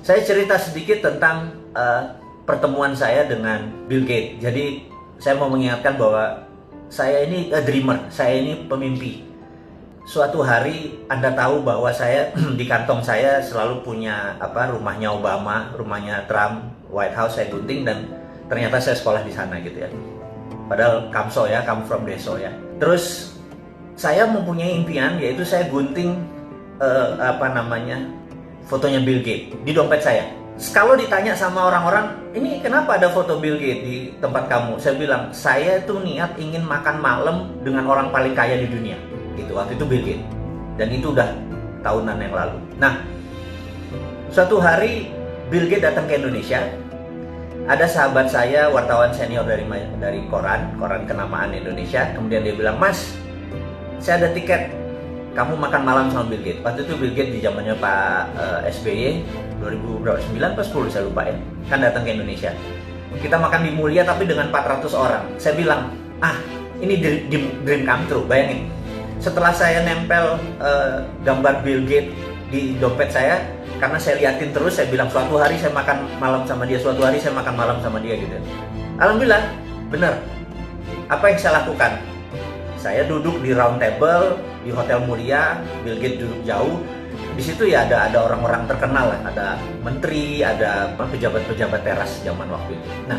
Saya cerita sedikit tentang pertemuan saya dengan Bill Gates. Jadi saya mau mengingatkan bahwa saya ini a dreamer, saya ini pemimpi. Suatu hari Anda tahu bahwa saya di kantong saya selalu punya rumahnya Obama, rumahnya Trump, White House saya gunting, dan ternyata saya sekolah di sana gitu ya. Padahal Kamso ya, come from Deso ya. Terus saya mempunyai impian, yaitu saya gunting fotonya Bill Gates di dompet saya. Kalau ditanya sama orang-orang, ini kenapa ada foto Bill Gates di tempat kamu? Saya bilang, saya itu niat ingin makan malam dengan orang paling kaya di dunia. Gitu, waktu itu Bill Gates. Dan itu udah tahunan yang lalu. Nah, suatu hari Bill Gates datang ke Indonesia. Ada sahabat saya, wartawan senior dari koran kenamaan Indonesia. Kemudian dia bilang, Mas, saya ada tiket, kamu makan malam sama Bill Gates. Waktu itu Bill Gates di zamannya Pak SBY 2009 atau 10 saya lupa ya, kan datang ke Indonesia. Kita makan di Mulia tapi dengan 400 orang. Saya bilang, ini dream come true. Bayangin, setelah saya nempel gambar Bill Gates di dompet saya, karena saya liatin terus, saya bilang suatu hari saya makan malam sama dia, suatu hari saya makan malam sama dia gitu. Alhamdulillah, benar. Apa yang saya lakukan? Saya duduk di round table di Hotel Mulia, Bill Gates duduk jauh. Di situ ya ada orang-orang terkenal lah, ada menteri, ada pejabat-pejabat teras zaman waktu itu. Nah,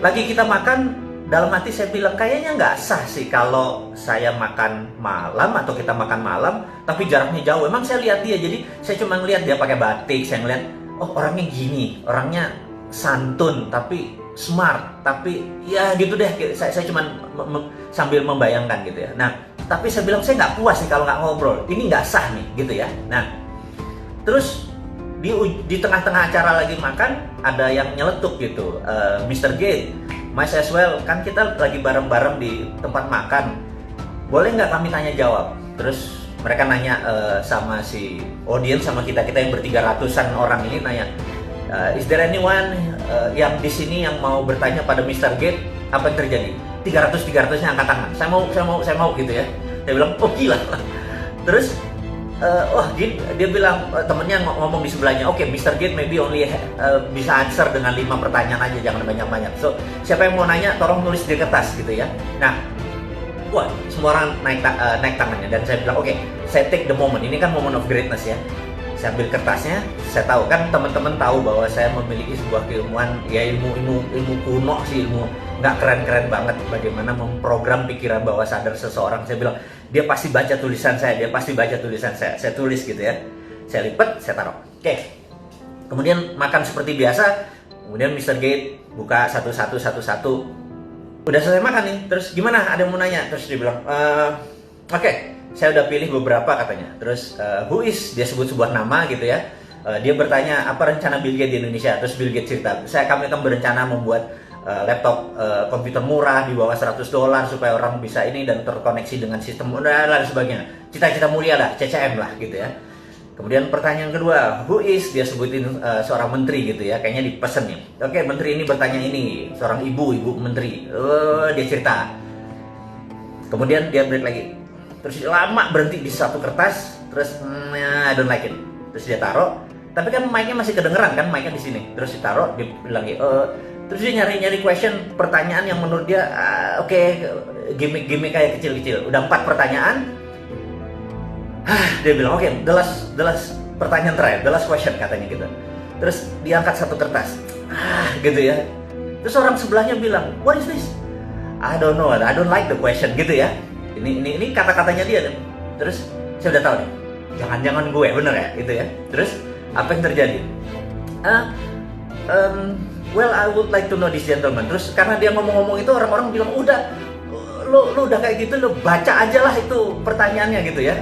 lagi kita makan, dalam hati saya bilang kayaknya nggak sah sih kalau saya makan malam atau kita makan malam, tapi jaraknya jauh. Emang saya lihat dia, jadi saya cuma ngeliat dia pakai batik, saya ngeliat, oh orangnya gini, orangnya santun, tapi smart, tapi ya gitu deh. Saya cuma sambil membayangkan gitu ya. Nah, tapi saya bilang saya nggak puas nih kalau nggak ngobrol. Ini nggak sah nih gitu ya. Nah, terus di tengah-tengah acara lagi makan ada yang nyeletuk gitu, Mr. Gates, might as well, kan kita lagi bareng-bareng di tempat makan, boleh nggak kami tanya jawab? Terus mereka nanya sama si audience, sama kita yang bertiga ratusan orang ini nanya, is there anyone yang di sini yang mau bertanya pada Mr. Gates? Apa yang terjadi? 300-nya angkat tangan. Saya mau gitu ya. Saya bilang, oh gila. Terus dia bilang, temennya ngomong di sebelahnya, oke, Mr. Gates maybe only bisa answer dengan 5 pertanyaan aja, jangan banyak-banyak. So, siapa yang mau nanya, tolong nulis di kertas gitu ya. Nah, wah, semua orang naik tangannya, dan saya bilang, oke, saya take the moment. Ini kan moment of greatness ya. Saya ambil kertasnya, saya tahu kan teman-teman tahu bahwa saya memiliki sebuah keilmuan, ya ilmu kuno sih, ilmu nggak keren-keren banget, bagaimana memprogram pikiran bawah sadar seseorang. Saya bilang, dia pasti baca tulisan saya, saya tulis gitu ya. Saya lipat, saya taruh. Oke. Kemudian makan seperti biasa, kemudian Mr. Gates buka satu-satu. Udah selesai makan nih, terus gimana? Ada yang mau nanya? Terus dia bilang, oke, saya udah pilih beberapa katanya. Terus who is, dia sebut sebuah nama gitu ya. Dia bertanya apa rencana Bill Gates di Indonesia. Terus Bill Gates cerita, kami akan berencana membuat laptop komputer murah di bawah $100 supaya orang bisa ini dan terkoneksi dengan sistem dan sebagainya. Cita-cita mulia lah, CCM lah gitu ya. Kemudian pertanyaan kedua, who is, dia sebutin seorang menteri gitu ya, kayaknya dipesen nih. Oke, menteri ini bertanya ini, seorang ibu menteri. Dia cerita. Kemudian dia break lagi. Terus lama berhenti di satu kertas, terus I don't like it. Terus dia taruh, tapi kan mic-nya masih kedengeran kan, mic-nya di sini. Terus ditaruh, dia bilang terus dia nyari question, pertanyaan yang menurut dia oke, gimmick kayak kecil-kecil. Udah 4 pertanyaan. Dia bilang oke, the last pertanyaan terakhir, the last question katanya gitu. Terus diangkat satu kertas. Gitu ya. Terus orang sebelahnya bilang, what is this? I don't know, I don't like the question gitu ya. Ini kata-katanya dia. Terus saya udah tahu nih, jangan-jangan gue bener ya gitu ya. Terus apa yang terjadi? Well, I would like to know this gentleman. Terus karena dia ngomong-ngomong itu, orang-orang bilang, udah lu udah kayak gitu, lu baca aja lah itu pertanyaannya gitu ya.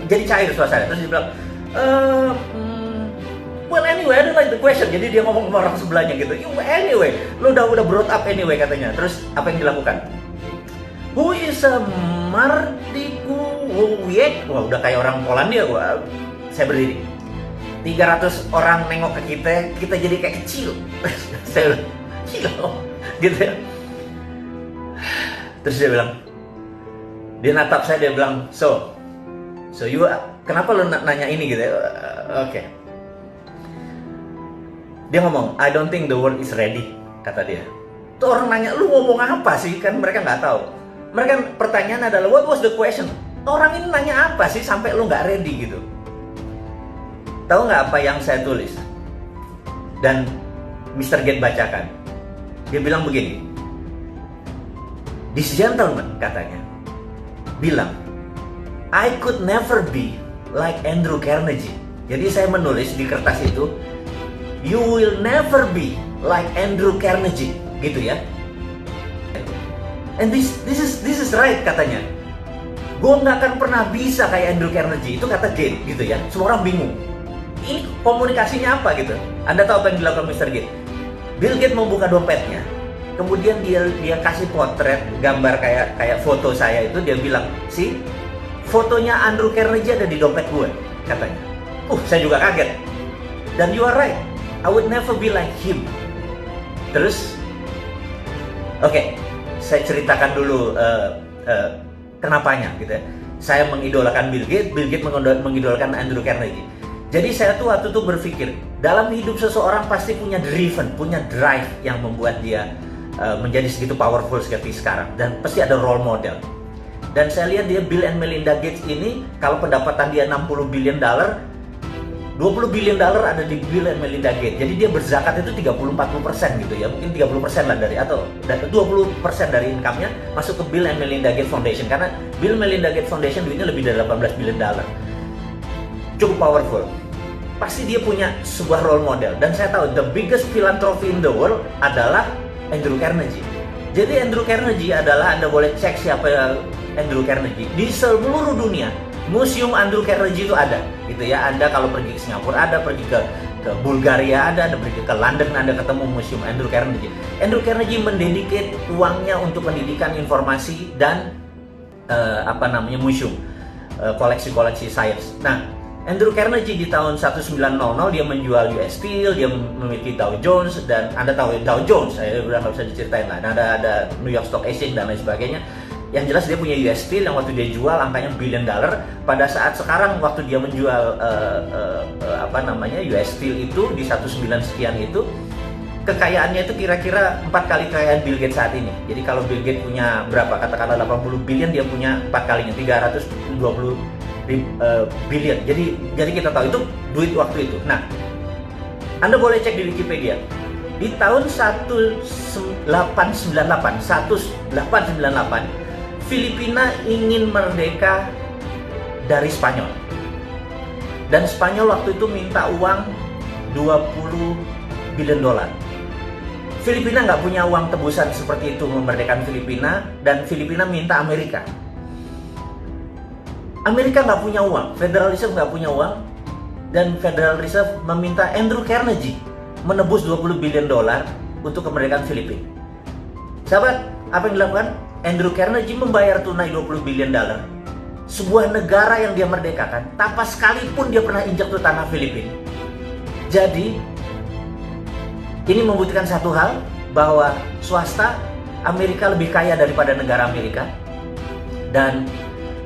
Jadi cair suasana. Terus dia bilang, well anyway, I don't like the question. Jadi dia ngomong sama orang sebelahnya gitu. Anyway, lu udah brought up anyway katanya. Terus apa yang dilakukan? Who is a Mardikuwiek? Wah, udah kayak orang Polandia gua. Saya berdiri. 300 orang nengok ke kita jadi kayak kecil. Saya bilang, gila gitu ya. Terus dia bilang, dia natap saya, dia bilang, so you, kenapa lu nanya ini gitu ya? Oke. Dia ngomong, I don't think the world is ready, kata dia. Tuh orang nanya, lu ngomong apa sih? Kan mereka nggak tahu. Mereka pertanyaan adalah, what was the question? Orang ini nanya apa sih sampai lu nggak ready gitu? Tahu nggak apa yang saya tulis? Dan Mr. Gates bacakan. Dia bilang begini, this gentleman, katanya, bilang, I could never be like Andrew Carnegie. Jadi saya menulis di kertas itu, you will never be like Andrew Carnegie, gitu ya. And this is right, katanya. Gue nggak akan pernah bisa kayak Andrew Carnegie, itu kata Gates, gitu ya. Semua orang bingung. Ini komunikasinya apa gitu? Anda tahu apa yang dilakukan Mr. Gates? Bill Gates membuka dompetnya, kemudian dia kasih potret gambar kayak foto saya itu, dia bilang, sih fotonya Andrew Carnegie ada di dompet gue, katanya. Saya juga kaget. Dan you are right, I would never be like him. Terus, oke, saya ceritakan dulu kenapanya gitu ya. Saya mengidolakan Bill Gates mengidolakan Andrew Carnegie. Jadi saya tuh waktu itu berpikir, dalam hidup seseorang pasti punya punya drive yang membuat dia menjadi segitu powerful seperti sekarang. Dan pasti ada role model. Dan saya lihat dia Bill and Melinda Gates ini, kalau pendapatan dia $60 billion, $20 billion ada di Bill and Melinda Gates. Jadi dia berzakat itu 30-40% gitu ya. Mungkin 30% lah dari, atau 20% dari income-nya masuk ke Bill and Melinda Gates Foundation. Karena Bill Melinda Gates Foundation duitnya lebih dari $18 billion. Cukup powerful. Pasti dia punya sebuah role model. Dan saya tahu the biggest philanthropy in the world adalah Andrew Carnegie. Jadi Andrew Carnegie adalah, Anda boleh cek siapa Andrew Carnegie. Di seluruh dunia, museum Andrew Carnegie itu ada, gitu ya. Anda kalau pergi ke Singapura ada, pergi ke Bulgaria ada pergi ke London Anda ketemu museum Andrew Carnegie. Andrew Carnegie mendedicate uangnya untuk pendidikan, informasi, dan museum, koleksi-koleksi sains. Nah, Andrew Carnegie di tahun 1900 dia menjual US Steel, dia memiliki Dow Jones, dan Anda tahu Dow Jones, saya udah nggak bisa diceritain lah. Nah, ada New York Stock Exchange dan lain sebagainya. Yang jelas dia punya US Steel yang waktu dia jual angkanya $1 billion. Pada saat sekarang waktu dia menjual US Steel itu di 19 sekian itu, kekayaannya itu kira-kira 4 kali kekayaan Bill Gates saat ini. Jadi kalau Bill Gates punya berapa, katakanlah 80 billion, dia punya 4 kalinya, 320 billion. Jadi kita tahu itu duit waktu itu. Nah, Anda boleh cek di Wikipedia. Di tahun 1898, Filipina ingin merdeka dari Spanyol. Dan Spanyol waktu itu minta uang $20 billion. Filipina nggak punya uang tebusan seperti itu memerdekakan Filipina, dan Filipina minta Amerika. Amerika nggak punya uang, Federal Reserve nggak punya uang, dan Federal Reserve meminta Andrew Carnegie menebus $20 billion untuk kemerdekaan Filipina. Sahabat, apa yang dilakukan? Andrew Carnegie membayar tunai $20 billion. Sebuah negara yang dia merdekakan, tanpa sekalipun dia pernah injak ke tanah Filipina. Jadi, ini membuktikan satu hal, bahwa swasta Amerika lebih kaya daripada negara Amerika. Dan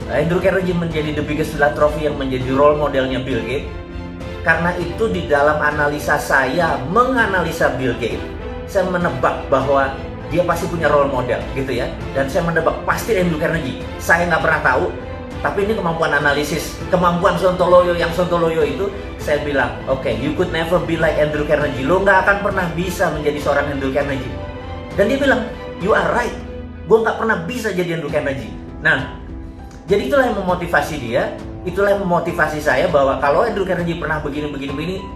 Andrew Carnegie menjadi the biggest philanthropy yang menjadi role modelnya Bill Gates. Karena itu di dalam analisa saya menganalisa Bill Gates, saya menebak bahwa dia pasti punya role model gitu ya. Dan saya menebak pasti Andrew Carnegie. Saya nggak pernah tahu, tapi ini kemampuan analisis, kemampuan sontoloyo. Yang sontoloyo itu saya bilang, oke, you could never be like Andrew Carnegie. Lo nggak akan pernah bisa menjadi seorang Andrew Carnegie. Dan dia bilang, you are right, gue nggak pernah bisa jadi Andrew Carnegie. Nah, jadi itulah yang memotivasi dia, itulah yang memotivasi saya bahwa kalau Andrew Carnegie pernah begini,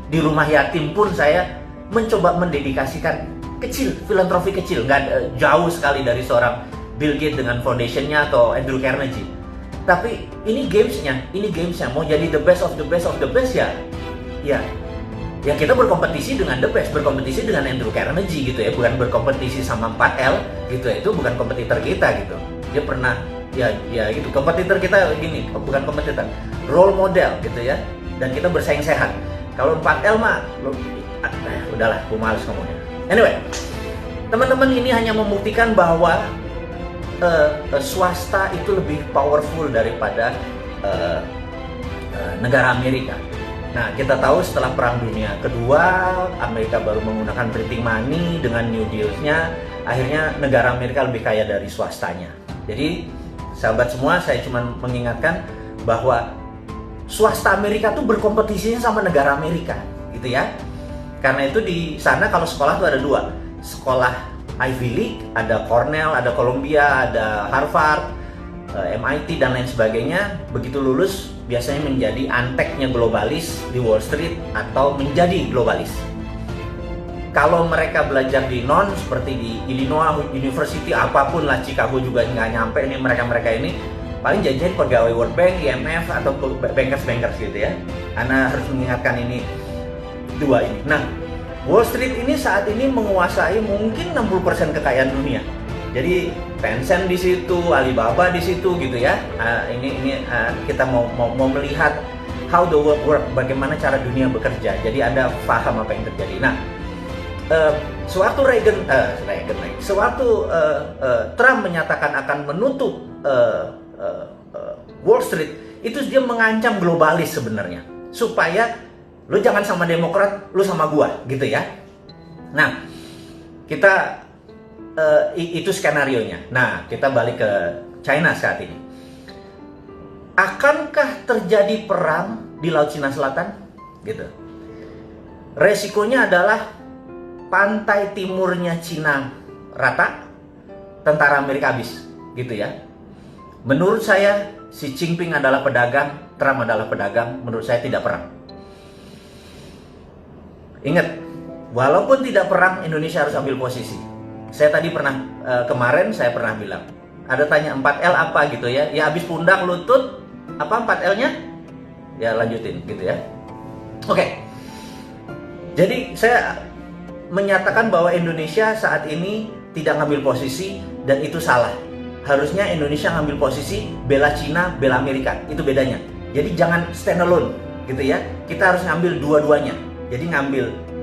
di rumah yatim pun saya mencoba mendedikasikan kecil, filantropi kecil, nggak jauh sekali dari seorang Bill Gates dengan foundationnya atau Andrew Carnegie. Tapi ini gamesnya, mau jadi the best of the best ya kita berkompetisi dengan the best, berkompetisi dengan Andrew Carnegie gitu ya, bukan berkompetisi sama 4L gitu ya, itu bukan kompetitor kita gitu. Dia pernah ya gitu, kompetitor kita gini, bukan kompetitor, role model gitu ya, dan kita bersaing sehat. Kalau 4L mah udahlah, gue males ngomongnya. Anyway, teman-teman, ini hanya membuktikan bahwa swasta itu lebih powerful daripada negara Amerika. Nah, kita tahu setelah Perang Dunia Kedua, Amerika baru menggunakan printing money dengan New Deal-nya, akhirnya negara Amerika lebih kaya dari swastanya. Jadi, sahabat semua, saya cuma mengingatkan bahwa swasta Amerika tuh berkompetisinya sama negara Amerika, gitu ya. Karena itu di sana kalau sekolah tuh ada dua, sekolah Ivy League, ada Cornell, ada Columbia, ada Harvard, MIT dan lain sebagainya. Begitu lulus biasanya menjadi anteknya globalis di Wall Street atau menjadi globalis. Kalau mereka belajar di seperti di Illinois University, apapun lah, Chicago juga nggak nyampe nih mereka ini, paling jadi pegawai World Bank, IMF atau bankers gitu ya. Anda harus mengingatkan ini dua ini. Nah, Wall Street ini saat ini menguasai mungkin 60% kekayaan dunia. Jadi Tencent di situ, Alibaba di situ gitu ya. Ini kita mau melihat how the world work, bagaimana cara dunia bekerja. Jadi Anda paham apa yang terjadi. Nah, sewaktu Trump menyatakan akan menutup Wall Street, itu dia mengancam globalis sebenarnya, supaya lu jangan sama Demokrat, lu sama gua gitu ya. Nah, kita itu skenarionya. Nah, kita balik ke China saat ini. Akankah terjadi perang di Laut Cina Selatan? Gitu. Resikonya adalah pantai timurnya Cina rata, tentara Amerika habis, gitu ya. Menurut saya, Xi Jinping adalah pedagang, Trump adalah pedagang. Menurut saya tidak perang. Ingat, walaupun tidak perang, Indonesia harus ambil posisi. Saya tadi kemarin saya pernah bilang, ada tanya 4L apa gitu ya. Ya habis pundak, lutut, apa 4L-nya? Ya lanjutin gitu ya. Oke. Jadi saya menyatakan bahwa Indonesia saat ini tidak ngambil posisi dan itu salah. Harusnya Indonesia ngambil posisi bela Cina, bela Amerika. Itu bedanya. Jadi jangan stand alone gitu ya. Kita harus ngambil dua-duanya. Jadi ngambil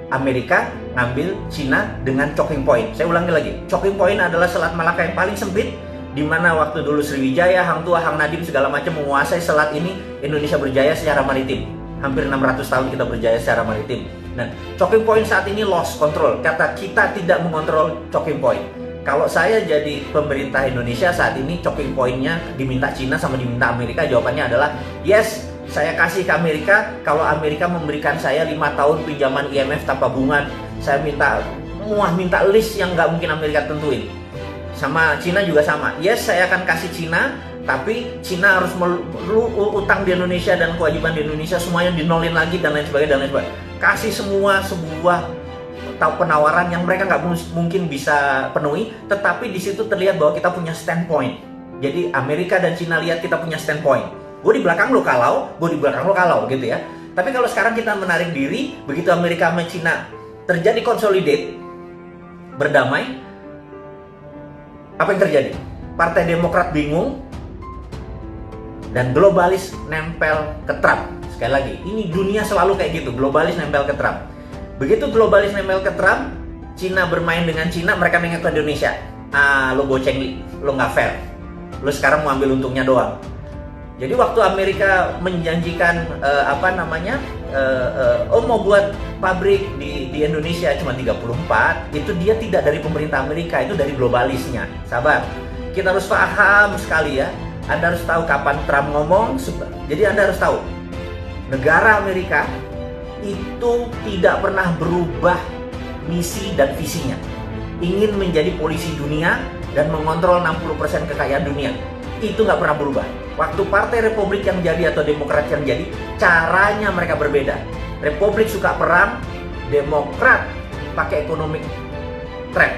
Amerika, ngambil Cina dengan choking point. Saya ulangi lagi, choking point adalah Selat Malaka yang paling sempit, di mana waktu dulu Sriwijaya, Hang Tuah, Hang Nadim segala macam menguasai selat ini, Indonesia berjaya secara maritim. Hampir 600 tahun kita berjaya secara maritim. Nah, choking point saat ini lost control. Kata kita tidak mengontrol choking point. Kalau saya jadi pemerintah Indonesia saat ini, choking point-nya diminta Cina sama diminta Amerika, jawabannya adalah yes. Saya kasih ke Amerika, kalau Amerika memberikan saya 5 tahun pinjaman IMF tanpa bunga, saya minta list yang nggak mungkin Amerika tentuin. Sama Cina juga sama. Yes, saya akan kasih Cina, tapi Cina harus utang di Indonesia dan kewajiban di Indonesia semuanya dinolin lagi dan lain sebagainya. Kasih semua sebuah penawaran yang mereka nggak mungkin bisa penuhi, tetapi di situ terlihat bahwa kita punya standpoint. Jadi Amerika dan Cina lihat kita punya standpoint. Gue di belakang lo kalau, gue di belakang lo kalau gitu ya. Tapi kalau sekarang kita menarik diri, begitu Amerika sama Cina terjadi consolidate, berdamai, apa yang terjadi? Partai Demokrat bingung dan globalis nempel ke Trump. Sekali lagi, ini dunia selalu kayak gitu, globalis nempel ke Trump. Begitu globalis nempel ke Trump, Cina bermain dengan Cina, mereka nengok ke Indonesia. Lo goceng, lo nggak fair. Lo sekarang mau ambil untungnya doang. Jadi waktu Amerika menjanjikan mau buat pabrik di Indonesia cuma 34, itu dia tidak dari pemerintah Amerika, itu dari globalisnya. Sabar, kita harus paham sekali ya. Anda harus tahu kapan Trump ngomong. Jadi Anda harus tahu, negara Amerika itu tidak pernah berubah misi dan visinya. Ingin menjadi polisi dunia dan mengontrol 60% kekayaan dunia. Itu nggak pernah berubah. Waktu Partai Republik yang jadi atau Demokrat yang jadi, caranya mereka berbeda. Republik suka perang, Demokrat pakai economic trap,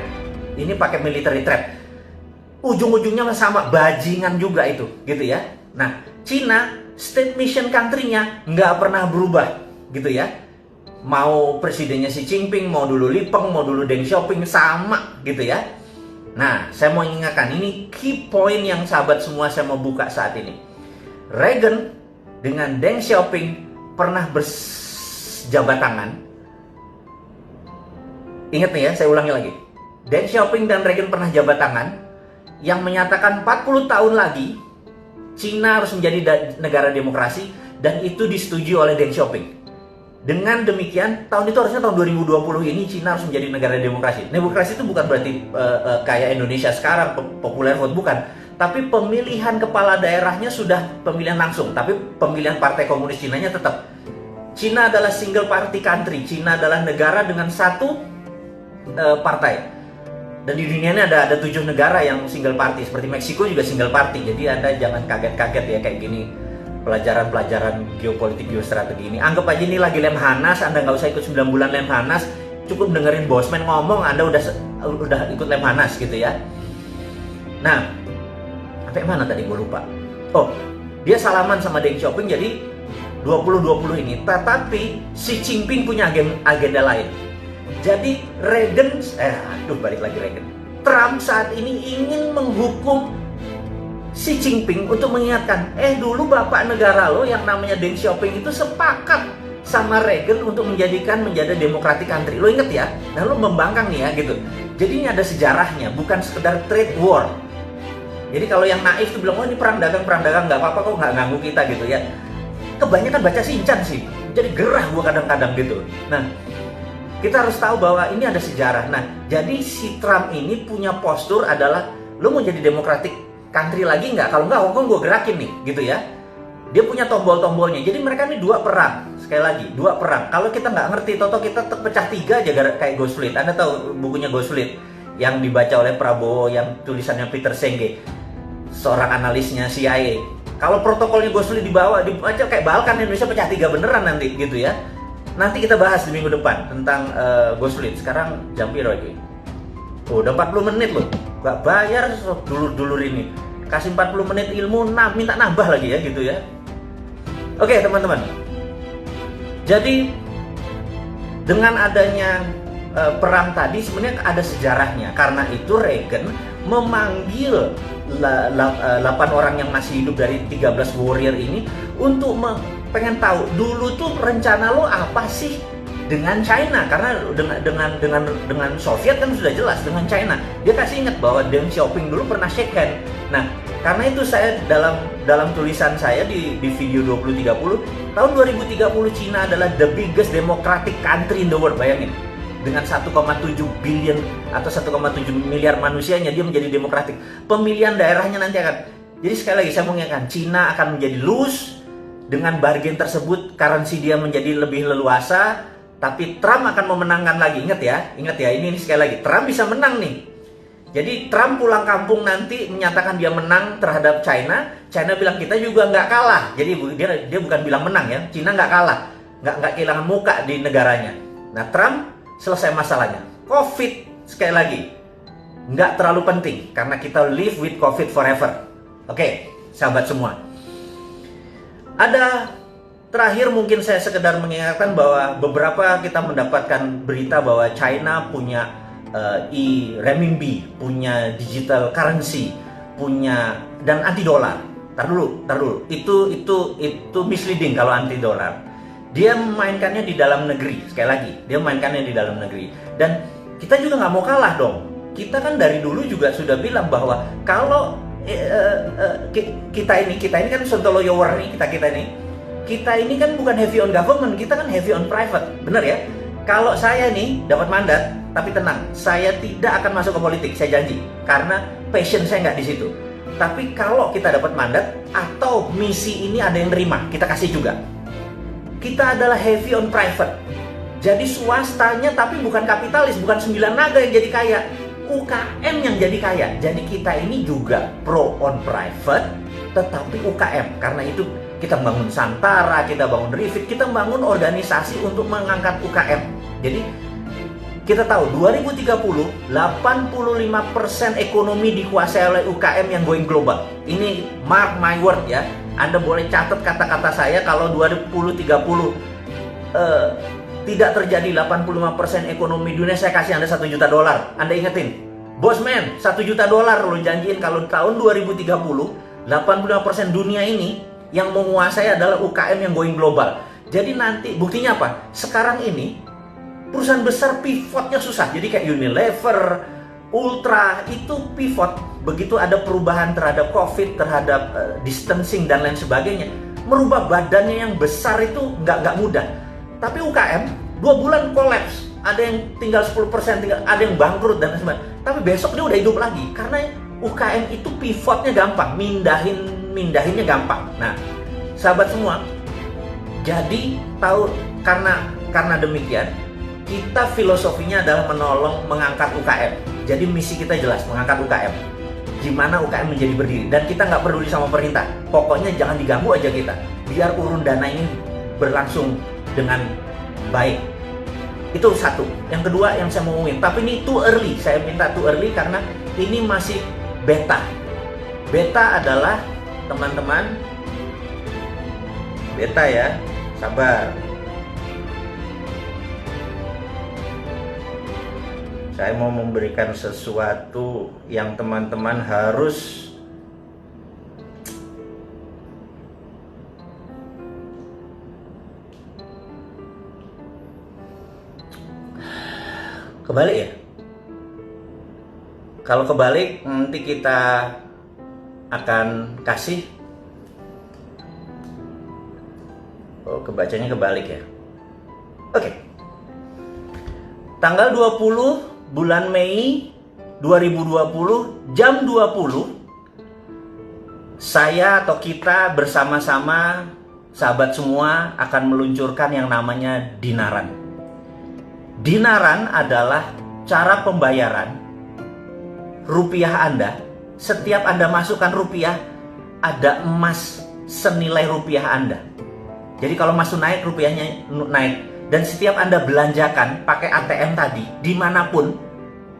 ini pakai military trap. Ujung-ujungnya sama, bajingan juga itu, gitu ya. Nah, Cina state mission country-nya nggak pernah berubah, gitu ya. Mau presidennya Xi Jinping, mau dulu Li Peng, mau dulu Deng Xiaoping, sama, gitu ya. Nah, saya mau ingatkan, ini key point yang sahabat semua saya mau buka saat ini. Reagan dengan Deng Xiaoping pernah berjabat tangan. Ingat nih ya, saya ulangi lagi. Deng Xiaoping dan Reagan pernah jabat tangan yang menyatakan 40 tahun lagi Cina harus menjadi negara demokrasi dan itu disetujui oleh Deng Xiaoping. Dengan demikian, tahun itu harusnya tahun 2020 ini Cina harus menjadi negara demokrasi. Demokrasi itu bukan berarti kayak Indonesia sekarang, populer vote, bukan. Tapi pemilihan kepala daerahnya sudah pemilihan langsung. Tapi pemilihan partai komunis Cina-nya tetap. Cina adalah single party country. Cina adalah negara dengan satu partai. Dan di dunia ini ada 7 negara yang single party. Seperti Meksiko juga single party. Jadi Anda jangan kaget-kaget ya kayak gini. Pelajaran-pelajaran geopolitik, geostrategi ini. Anggap aja ini lagi Lemhanas, Anda nggak usah ikut 9 bulan Lemhanas, cukup dengerin Bosman ngomong, Anda udah ikut Lemhanas gitu ya. Nah, sampai mana tadi gue lupa. Oh, dia salaman sama Deng Xiaoping jadi 2020 ini. Tetapi Xi Jinping punya agenda lain. Jadi balik lagi Reagan. Trump saat ini ingin menghukum Xi Jinping untuk mengingatkan, dulu bapak negara lo yang namanya Deng Xiaoping itu sepakat sama Reagan untuk menjadi democratic country. Lo inget ya? Nah lo membangkang nih ya gitu. Jadi ini ada sejarahnya, bukan sekedar trade war. Jadi kalau yang naif tuh bilang, ini perang dagang nggak apa-apa kok, nggak ganggu kita gitu ya. Kebanyakan baca Shinchan sih, jadi gerah gua kadang-kadang gitu. Nah, kita harus tahu bahwa ini ada sejarah. Nah, jadi si Trump ini punya postur adalah, lo mau jadi democratic country lagi nggak? Kalau nggak, Hongkong gue gerakin nih, gitu ya. Dia punya tombol-tombolnya. Jadi mereka ini 2 perang. Sekali lagi, 2 perang. Kalau kita nggak ngerti, toto kita terpecah 3 aja kayak Ghost Fleet. Anda tahu bukunya Ghost Fleet yang dibaca oleh Prabowo, yang tulisannya Peter Senge, seorang analisnya CIA. Kalau protokolnya Ghost Fleet dibaca kayak Balkan, Indonesia pecah 3 beneran nanti, gitu ya. Nanti kita bahas di minggu depan tentang Ghost Fleet. Sekarang jam piro lagi? Udah 40 menit loh. Gak bayar dulur-dulur ini. Kasih 40 menit ilmu, minta nambah lagi ya gitu ya. Oke teman-teman. Jadi dengan adanya perang tadi sebenarnya ada sejarahnya. Karena itu Reagan memanggil 8 orang yang masih hidup dari 13 warrior ini untuk pengen tahu dulu tuh rencana lo apa sih dengan China, karena dengan Soviet kan sudah jelas, dengan China dia kasih ingat bahwa Deng Xiaoping dulu pernah shake hand. Nah, karena itu saya dalam tulisan saya di video 2030, tahun 2030 China adalah the biggest democratic country in the world. Bayangin, dengan 1,7 billion atau 1,7 miliar manusianya dia menjadi demokratik. Pemilihan daerahnya nanti akan, jadi sekali lagi saya mau ingatkan, China akan menjadi loose. Dengan bargain tersebut currency dia menjadi lebih leluasa. Tapi Trump akan memenangkan lagi. Ingat ya, ini sekali lagi, Trump bisa menang nih. Jadi Trump pulang kampung nanti menyatakan dia menang terhadap China. China bilang kita juga nggak kalah. Jadi dia bukan bilang menang ya, China nggak kalah, nggak kehilangan muka di negaranya. Nah, Trump selesai masalahnya. COVID sekali lagi nggak terlalu penting karena kita live with COVID forever. Oke, sahabat semua. Ada terakhir mungkin saya sekedar mengingatkan bahwa beberapa kita mendapatkan berita bahwa China punya renminbi, punya digital currency, punya dan anti dolar. Tar dulu. Itu misleading kalau anti dolar. Dia memainkannya di dalam negeri. Sekali lagi, dia memainkannya di dalam negeri. Dan kita juga nggak mau kalah dong. Kita kan dari dulu juga sudah bilang bahwa kalau kita ini kan Sontoloyo War nih, kita ini kan bukan heavy on government, kita kan heavy on private, bener ya? Kalau saya nih dapat mandat, tapi tenang, saya tidak akan masuk ke politik, saya janji, karena passion saya nggak di situ. Tapi kalau kita dapat mandat atau misi ini ada yang nerima, kita kasih juga. Kita adalah heavy on private, jadi swastanya tapi bukan kapitalis, bukan 9 naga yang jadi kaya, UKM yang jadi kaya. Jadi kita ini juga pro on private, tetapi UKM, karena itu kita bangun Santara, kita bangun Rifit, kita bangun organisasi untuk mengangkat UKM. Jadi kita tahu 2030 85% ekonomi dikuasai oleh UKM yang going global. Ini mark my word ya. Anda boleh catat kata-kata saya kalau 2030 tidak terjadi 85% ekonomi dunia, saya kasih Anda $1 juta. Anda ingetin, Bosman, $1 juta lo janjiin kalau tahun 2030 85% dunia ini yang menguasai adalah UKM yang going global. Jadi nanti buktinya apa? Sekarang ini perusahaan besar pivotnya susah. Jadi kayak Unilever, Ultra itu pivot. Begitu ada perubahan terhadap COVID, terhadap distancing dan lain sebagainya, merubah badannya yang besar itu nggak mudah. Tapi UKM 2 bulan kolaps, ada yang tinggal 10%, ada yang bangkrut dan sebagainya. Tapi besok dia udah hidup lagi karena UKM itu pivotnya gampang, mindahinnya gampang. Nah, sahabat semua, jadi tahu karena demikian kita filosofinya adalah menolong mengangkat UKM. Jadi misi kita jelas, mengangkat UKM. Gimana UKM menjadi berdiri, dan kita nggak peduli sama perintah. Pokoknya jangan diganggu aja kita, biar urun dana ini berlangsung dengan baik. Itu satu. Yang kedua yang saya mau ngomongin, tapi ini too early. Saya minta too early karena ini masih beta. Beta adalah teman-teman, beta ya, sabar. Saya mau memberikan sesuatu yang teman-teman harus kebalik ya. Kalau kebalik nanti kita akan kasih. Oh, kebacanya kebalik ya. Oke. Tanggal 20 bulan Mei 2020 jam 20, saya atau kita bersama-sama sahabat semua akan meluncurkan yang namanya dinaran. Dinaran adalah cara pembayaran rupiah Anda. Setiap Anda masukkan rupiah, ada emas senilai rupiah Anda. Jadi kalau masuk naik, rupiahnya naik. Dan setiap Anda belanjakan pakai ATM tadi, dimanapun,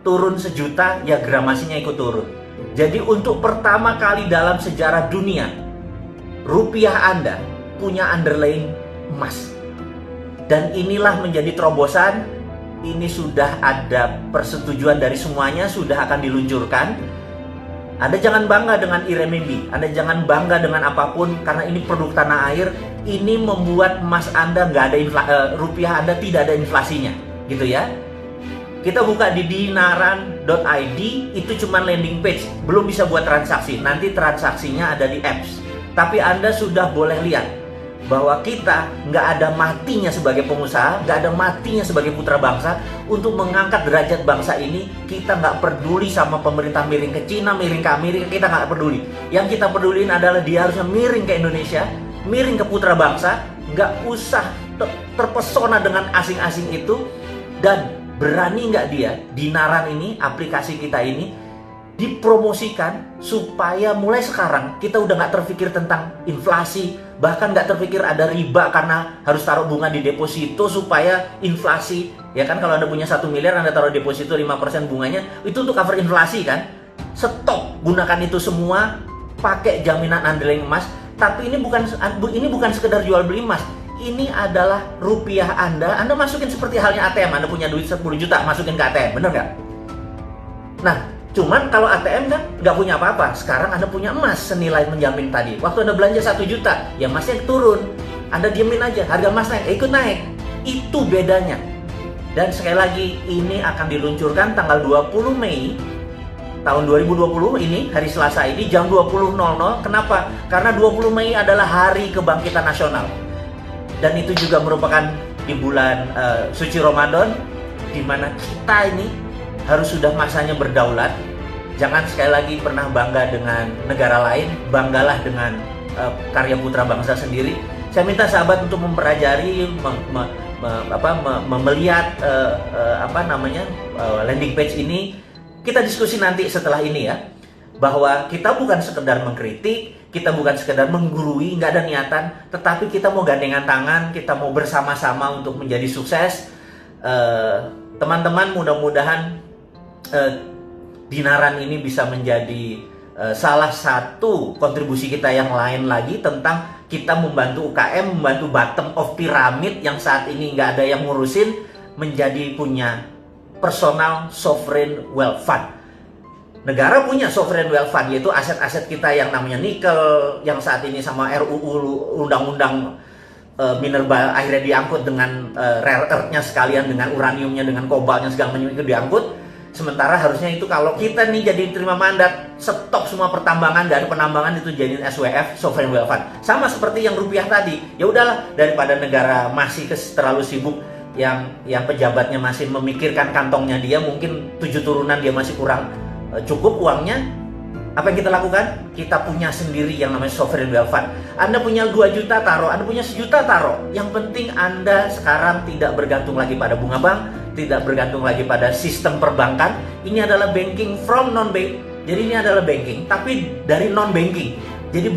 turun 1 juta, ya gramasinya ikut turun. Jadi untuk pertama kali dalam sejarah dunia, rupiah Anda punya underlying emas. Dan inilah menjadi terobosan. Ini sudah ada persetujuan dari semuanya, sudah akan diluncurkan. Anda jangan bangga dengan renminbi, Anda jangan bangga dengan apapun, karena ini produk tanah air. Ini membuat emas Anda nggak ada rupiah Anda tidak ada inflasinya, gitu ya. Kita buka di dinaran.id, itu cuma landing page, belum bisa buat transaksi. Nanti transaksinya ada di apps. Tapi Anda sudah boleh lihat bahwa kita nggak ada matinya sebagai pengusaha, nggak ada matinya sebagai putra bangsa untuk mengangkat derajat bangsa ini. Kita nggak peduli sama pemerintah miring ke Cina, miring ke Amerika, kita nggak peduli. Yang kita pedulin adalah dia harusnya miring ke Indonesia, miring ke putra bangsa, nggak usah terpesona dengan asing-asing itu. Dan berani nggak dia, Dinaran ini, aplikasi kita ini, dipromosikan supaya mulai sekarang kita udah nggak terpikir tentang inflasi, bahkan nggak terpikir ada riba karena harus taruh bunga di deposito supaya inflasi. Ya kan, kalau Anda punya 1 miliar, Anda taruh deposito 5% bunganya, itu untuk cover inflasi kan. Stop, gunakan itu semua, pakai jaminan underlying emas. Tapi ini bukan sekedar jual beli emas. Ini adalah rupiah Anda masukin seperti halnya ATM. Anda punya duit 10 juta, masukin ke ATM, bener nggak? Nah, cuman kalau ATM kan nggak punya apa-apa. Sekarang Anda punya emas senilai menjamin tadi. Waktu Anda belanja 1 juta, ya emasnya turun. Anda diemin aja, harga emas naik, ikut naik. Itu bedanya. Dan sekali lagi, ini akan diluncurkan tanggal 20 Mei tahun 2020 ini, hari Selasa ini, jam 20.00. Kenapa? Karena 20 Mei adalah hari kebangkitan nasional. Dan itu juga merupakan di bulan suci Ramadan, di mana kita ini harus sudah masanya berdaulat. Jangan sekali lagi pernah bangga dengan negara lain, banggalah dengan karya putra bangsa sendiri. Saya minta sahabat untuk mempelajari, melihat landing page ini. Kita diskusi nanti setelah ini ya, bahwa kita bukan sekedar mengkritik, kita bukan sekedar menggurui, nggak ada niatan, tetapi kita mau gandengan tangan, kita mau bersama-sama untuk menjadi sukses. Teman-teman, mudah-mudahan Dinaran ini bisa menjadi salah satu kontribusi kita yang lain lagi tentang kita membantu UKM, membantu bottom of pyramid yang saat ini nggak ada yang ngurusin, menjadi punya personal sovereign wealth fund. Negara punya sovereign wealth fund, yaitu aset-aset kita yang namanya nikel, yang saat ini sama RUU undang-undang minerba akhirnya diangkut dengan rare earth-nya sekalian, dengan uraniumnya, dengan kobalnya segala macam itu diangkut. Sementara harusnya itu kalau kita nih jadi terima mandat, stop semua pertambangan, dan penambangan itu jadiin SWF, sovereign wealth fund. Sama seperti yang rupiah tadi. Ya udahlah, daripada negara masih terlalu sibuk, yang pejabatnya masih memikirkan kantongnya dia, mungkin 7 turunan dia masih kurang cukup uangnya. Apa yang kita lakukan? Kita punya sendiri yang namanya sovereign wealth fund. Anda punya 2 juta taruh, Anda punya 1 juta taruh. Yang penting Anda sekarang tidak bergantung lagi pada bunga bank, tidak bergantung lagi pada sistem perbankan. Ini adalah banking from non-bank. Jadi ini adalah banking tapi dari non-banking. Jadi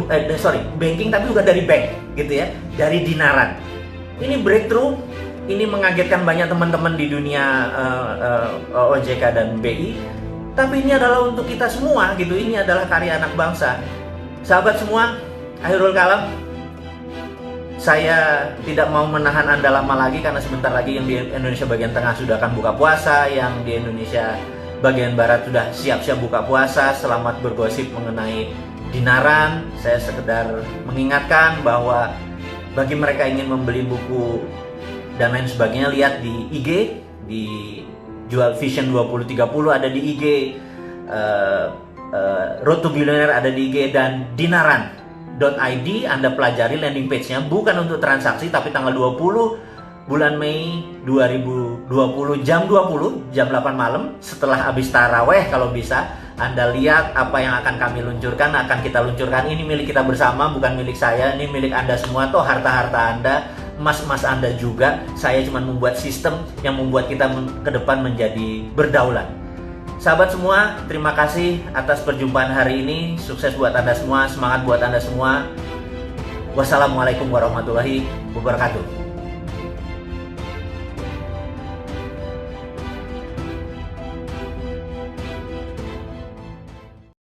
banking tapi bukan dari bank, gitu ya, dari dinaran. Ini breakthrough, ini mengagetkan banyak teman-teman di dunia OJK dan BI. Tapi ini adalah untuk kita semua, gitu. Ini adalah karya anak bangsa. Sahabat semua, akhirul kalam, saya tidak mau menahan Anda lama lagi karena sebentar lagi yang di Indonesia bagian tengah sudah akan buka puasa, yang di Indonesia bagian barat sudah siap-siap buka puasa. Selamat bergosip mengenai dinaran. Saya sekedar mengingatkan bahwa bagi mereka yang ingin membeli buku dan lain sebagainya, lihat di IG, di Jual Vision 2030 ada di IG, Road to Billionaire ada di IG, dan dinaran.id Anda pelajari landing page-nya, bukan untuk transaksi, tapi tanggal 20 bulan Mei 2020 jam 20, jam 8 malam setelah habis taraweh, kalau bisa Anda lihat apa yang akan kami luncurkan, akan kita luncurkan. Ini milik kita bersama, bukan milik saya, ini milik Anda semua, toh harta-harta Anda, emas-emas Anda juga. Saya cuma membuat sistem yang membuat kita ke depan menjadi berdaulat. Sahabat semua, terima kasih atas perjumpaan hari ini. Sukses buat Anda semua, semangat buat Anda semua. Wassalamualaikum warahmatullahi wabarakatuh.